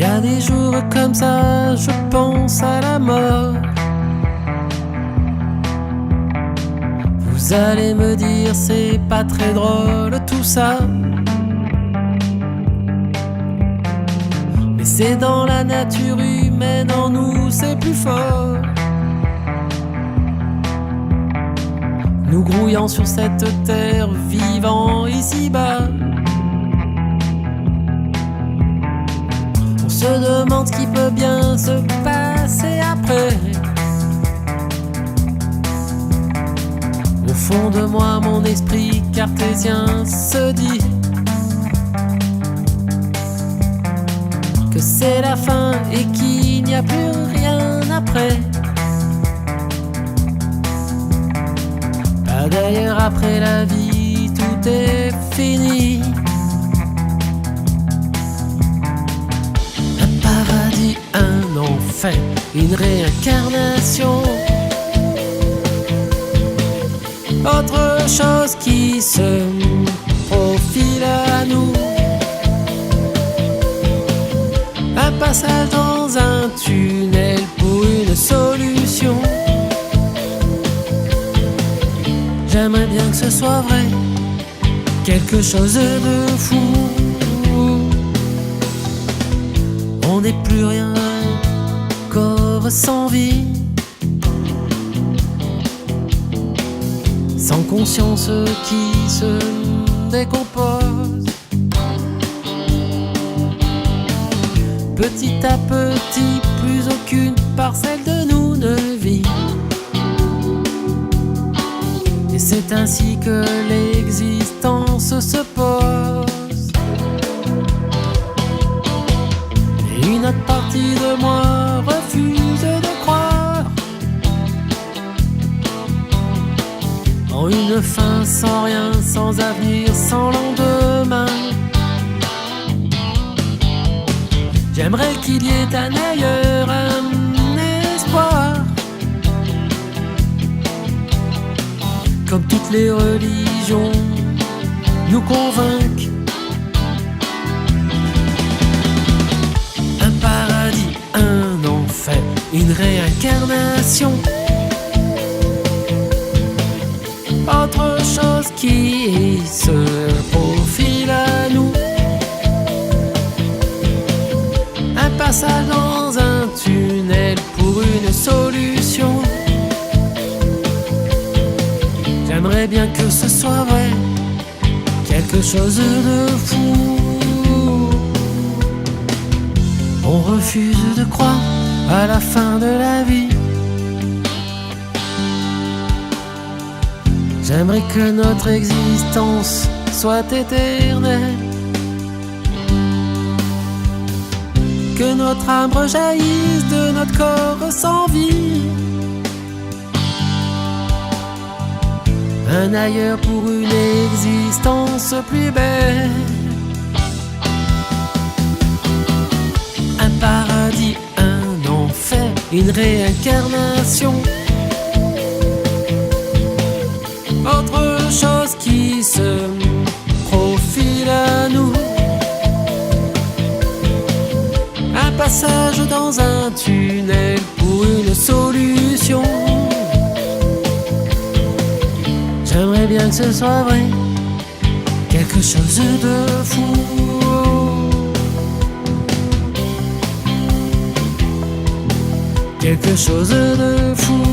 Y a des jours comme ça, je pense à la mort. Vous allez me dire c'est pas très drôle tout ça, mais c'est dans la nature humaine, en nous c'est plus fort. Nous grouillant sur cette terre, vivant ici-bas, on se demande ce qui peut bien se passer après. Au fond de moi, mon esprit cartésien se dit que c'est la fin et qu'il n'y a plus rien après. Pas d'ailleurs après la vie, tout est fini. Un paradis, un enfer, une réincarnation. Autre chose qui se profile à nous. Un passage dans un tunnel pour une solution. J'aimerais bien que ce soit vrai, quelque chose de fou. On n'est plus rien, corps sans vie, sans conscience qui se décompose. Petit à petit, plus aucune parcelle de nous ne vit. Et c'est ainsi que l'existence se pose. Et une autre partie de moi refuse de croire en une fin sans rien, sans avenir, sans lendemain. J'aimerais qu'il y ait un ailleurs, un espoir, comme toutes les religions nous convainquent. Un paradis, un enfer, une réincarnation. Autre chose qui se profile à nous. Un passage dans un tunnel pour une solution. J'aimerais bien que ce soit vrai, quelque chose de fou. On refuse de croire à la fin de la vie. J'aimerais que notre existence soit éternelle, que notre âme rejaillisse de notre corps sans vie. Un ailleurs pour une existence plus belle. Un paradis, un enfer, une réincarnation. Autre chose qui se profile à nous. Un passage dans un tunnel pour une solution. J'aimerais bien que ce soit vrai, quelque chose de fou. Quelque chose de fou.